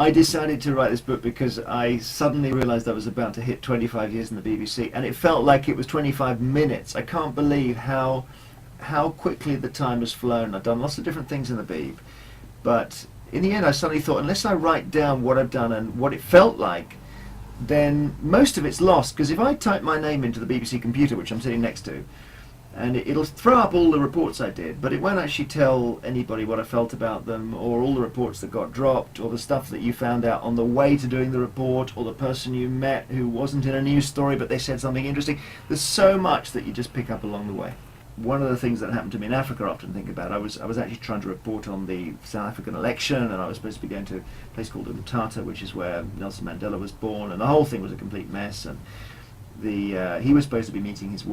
I decided to write this book because I suddenly realised I was about to hit 25 years in the BBC, and it felt like it was 25 minutes. I can't believe how quickly the time has flown. I've done lots of different things in the Beeb, but in the end I suddenly thought, unless I write down what I've done and what it felt like, then most of it's lost, because if I type my name into the BBC computer, which I'm sitting next to, and it'll throw up all the reports I did, but it won't actually tell anybody what I felt about them, or all the reports that got dropped, or the stuff that you found out on the way to doing the report, or the person you met who wasn't in a news story but they said something interesting. There's so much that you just pick up along the way. One of the things that happened to me in Africa I often think about, I was actually trying to report on the South African election, and I was supposed to be going to a place called Umtata, which is where Nelson Mandela was born, and the whole thing was a complete mess. And he was supposed to be meeting his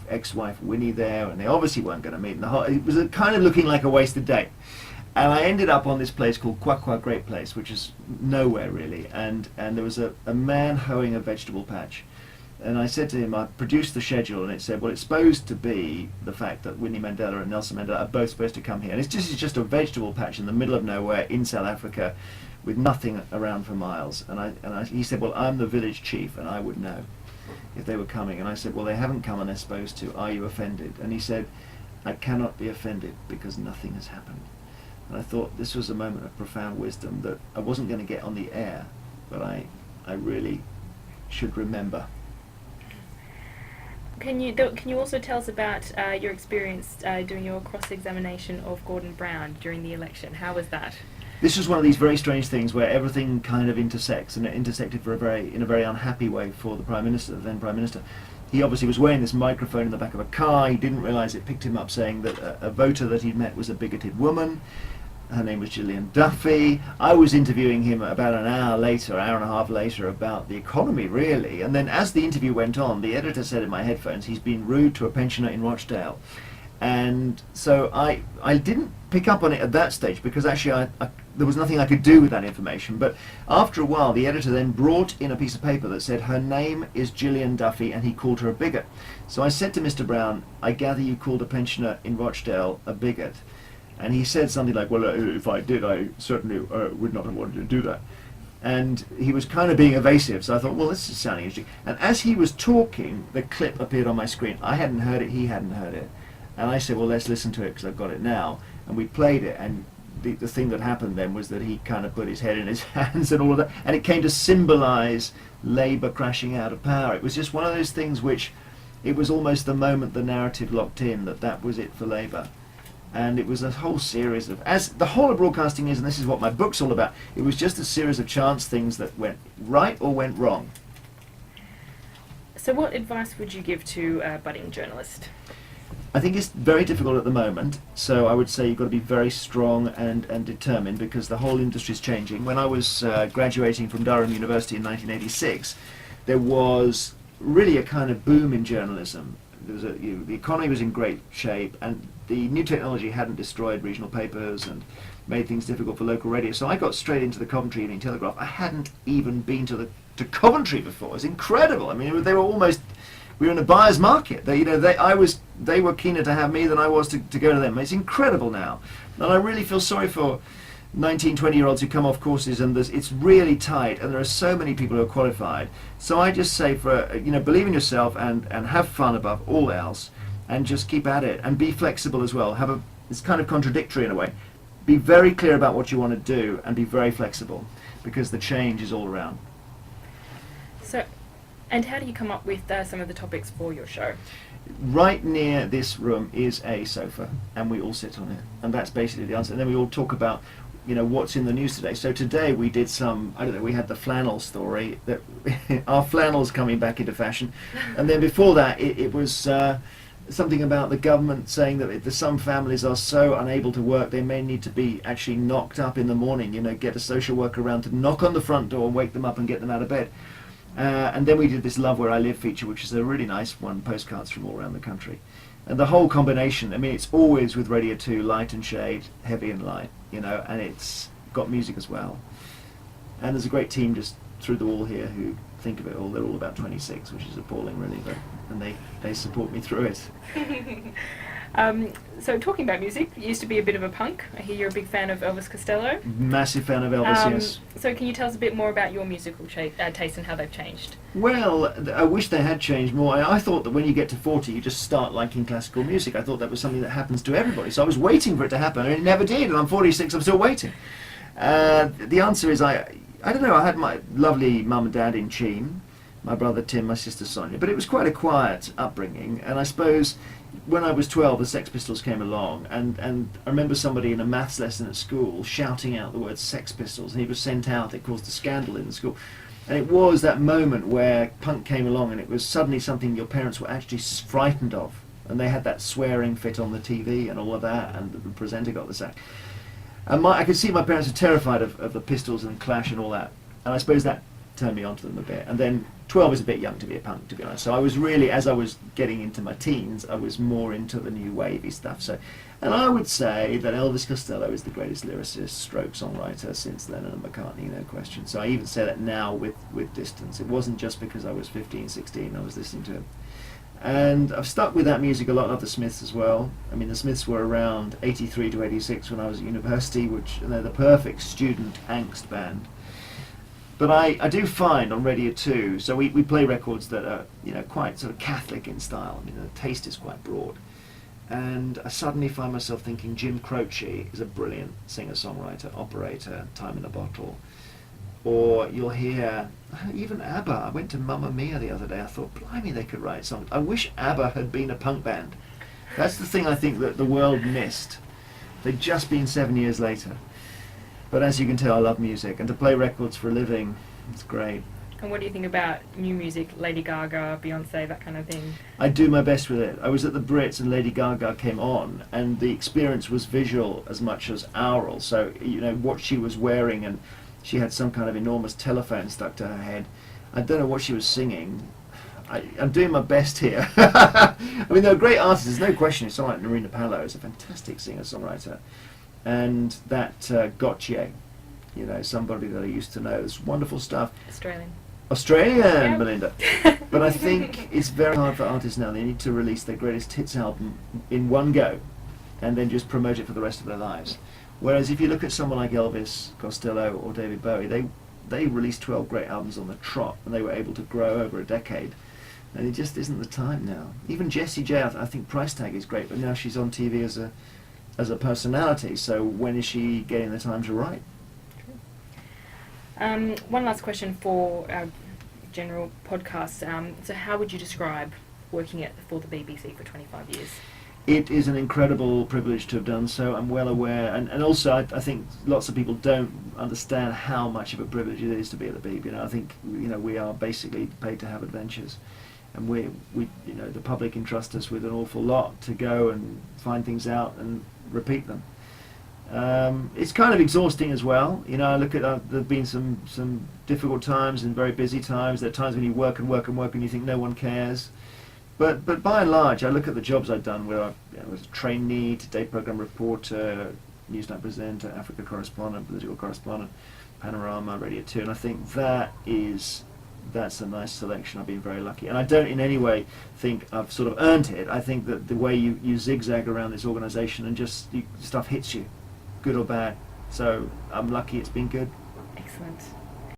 ex-wife Winnie there, and they obviously weren't going to meet. And it was kind of looking like a wasted day. And I ended up on this place called Kwakwa Great Place, which is nowhere really, and there was a man hoeing a vegetable patch. And I said to him, I produced the schedule, and it said, well, it's supposed to be the fact that Winnie Mandela and Nelson Mandela are both supposed to come here. And it's just a vegetable patch in the middle of nowhere in South Africa with nothing around for miles. And he said, well, I'm the village chief, and I would know if they were coming. And I said, well, they haven't come and they're supposed to. Are you offended? And he said, I cannot be offended because nothing has happened. And I thought this was a moment of profound wisdom that I wasn't going to get on the air, but I really should remember. Can you also tell us about your experience doing your cross-examination of Gordon Brown during the election? How was that? This was one of these very strange things where everything kind of intersects, and it intersected in a very unhappy way for the Prime Minister, the then Prime Minister. He obviously was wearing this microphone in the back of a car. He didn't realise it picked him up saying that a voter that he'd met was a bigoted woman. Her name was Gillian Duffy. I was interviewing him about an hour and a half later, about the economy, really. And then as the interview went on, the editor said in my headphones, he's been rude to a pensioner in Rochdale. And so I didn't pick up on it at that stage, because actually there was nothing I could do with that information. But after a while, the editor then brought in a piece of paper that said, her name is Gillian Duffy, and he called her a bigot. So I said to Mr. Brown, I gather you called a pensioner in Rochdale a bigot. And he said something like, well, if I did, I certainly would not have wanted to do that. And he was kind of being evasive, so I thought, well, this is sounding interesting. And as he was talking, the clip appeared on my screen. I hadn't heard it, he hadn't heard it. And I said, well, let's listen to it, because I've got it now. And we played it, and the thing that happened then was that he kind of put his head in his hands and all of that. And it came to symbolise Labour crashing out of power. It was just one of those things which, it was almost the moment the narrative locked in, that was it for Labour. And it was a whole series of, as the whole of broadcasting is, and this is what my book's all about, it was just a series of chance things that went right or went wrong. So what advice would you give to a budding journalist? I think it's very difficult at the moment, so I would say you've got to be very strong and determined, because the whole industry is changing. When I was graduating from Durham University in 1986, there was really a kind of boom in journalism. The economy was in great shape, and the new technology hadn't destroyed regional papers and made things difficult for local radio. So I got straight into the Coventry Evening Telegraph. I hadn't even been to Coventry before. It's incredible. I mean, they were almost, we were in a buyer's market. They were keener to have me than I was to go to them. It's incredible now, and I really feel sorry for 19, 20-year-olds who come off courses, and it's really tight, and there are so many people who are qualified. So I just say, believe in yourself and have fun above all else, and just keep at it, and be flexible as well. It's kind of contradictory in a way. Be very clear about what you want to do, and be very flexible, because the change is all around. So, and how do you come up with some of the topics for your show? Right near this room is a sofa, and we all sit on it, and that's basically the answer. And then we all talk about, what's in the news today. So today we did we had the flannel story, that our flannel's coming back into fashion. And then before that, it was something about the government saying that some families are so unable to work, they may need to be actually knocked up in the morning, get a social worker around to knock on the front door and wake them up and get them out of bed. And then we did this Love Where I Live feature, which is a really nice one, postcards from all around the country. And the whole combination, I mean, it's always with Radio 2, light and shade, heavy and light, and it's got music as well. And there's a great team just through the wall here who think of it all. They're all about 26, which is appalling, really, and they support me through it. So talking about music, you used to be a bit of a punk. I hear you're a big fan of Elvis Costello. Massive fan of Elvis, yes. So can you tell us a bit more about your musical tastes and how they've changed? Well, I wish they had changed more. I thought that when you get to 40, you just start liking classical music. I thought that was something that happens to everybody. So I was waiting for it to happen, and it never did. And I'm 46, I'm still waiting. The answer is I don't know. I had my lovely mum and dad in Cheam, my brother Tim, my sister Sonia, but it was quite a quiet upbringing. And I suppose when I was 12, the Sex Pistols came along, and I remember somebody in a maths lesson at school shouting out the word Sex Pistols, and he was sent out. It caused a scandal in the school. And it was that moment where punk came along, and it was suddenly something your parents were actually frightened of. And they had that swearing fit on the TV and all of that, and the presenter got the sack. And I could see my parents were terrified of the Pistols and Clash and all that. And I suppose that turned me onto them a bit. And then 12 is a bit young to be a punk, to be honest. So I was really, as I was getting into my teens, I was more into the new wavy stuff. So, and I would say that Elvis Costello is the greatest lyricist, stroke songwriter since Lennon and McCartney, no question. So I even say that now with distance. It wasn't just because I was 15, 16, I was listening to him. And I've stuck with that music a lot. I love the Smiths as well. I mean, the Smiths were around 83 to 86 when I was at university, which, and they're the perfect student angst band. But I do find on Radio 2, so we play records that are, you know, quite sort of Catholic in style. I mean, the taste is quite broad. And I suddenly find myself thinking Jim Croce is a brilliant singer-songwriter, operator, Time in a Bottle. Or you'll hear, even ABBA. I went to Mamma Mia the other day. I thought, blimey, they could write songs. I wish ABBA had been a punk band. That's the thing I think that the world missed. They'd just been 7 years later. But as you can tell, I love music, and to play records for a living, it's great. And what do you think about new music, Lady Gaga, Beyonce, that kind of thing? I do my best with it. I was at the Brits and Lady Gaga came on, and the experience was visual as much as aural. So, you know, what she was wearing, and she had some kind of enormous telephone stuck to her head. I don't know what she was singing. I'm doing my best here. I mean, they're great artists, there's no question. Someone like Marina Palo is a fantastic singer-songwriter. And that Gautier, you know, somebody that I used to know. It's wonderful stuff. Australian, yep. Melinda. But I think it's very hard for artists now. They need to release their greatest hits album in one go and then just promote it for the rest of their lives. Whereas if you look at someone like Elvis Costello or David Bowie, they released 12 great albums on the trot, and they were able to grow over a decade. And it just isn't the time now. Even Jessie J, I think Price Tag is great, but now she's on TV as a personality, so when is she getting the time to write? One last question for our general podcast. So how would you describe working for the BBC for 25 years? It is an incredible privilege to have done so. I'm well aware, and also I think lots of people don't understand how much of a privilege it is to be at the BBC. You know, I think, you know, we are basically paid to have adventures, and we you know, the public entrust us with an awful lot to go and find things out and repeat them. It's kind of exhausting as well. You know, I look at there've been some difficult times and very busy times. There are times when you work and work and work and you think no one cares. But by and large, I look at the jobs I've done where I was a trainee, Today Programme reporter, Newsnight presenter, Africa correspondent, political correspondent, Panorama, Radio 2, and I think that's a nice selection. I've been very lucky, and I don't in any way think I've sort of earned it. I think that the way you zigzag around this organisation and stuff hits you, good or bad. So I'm lucky it's been good. Excellent.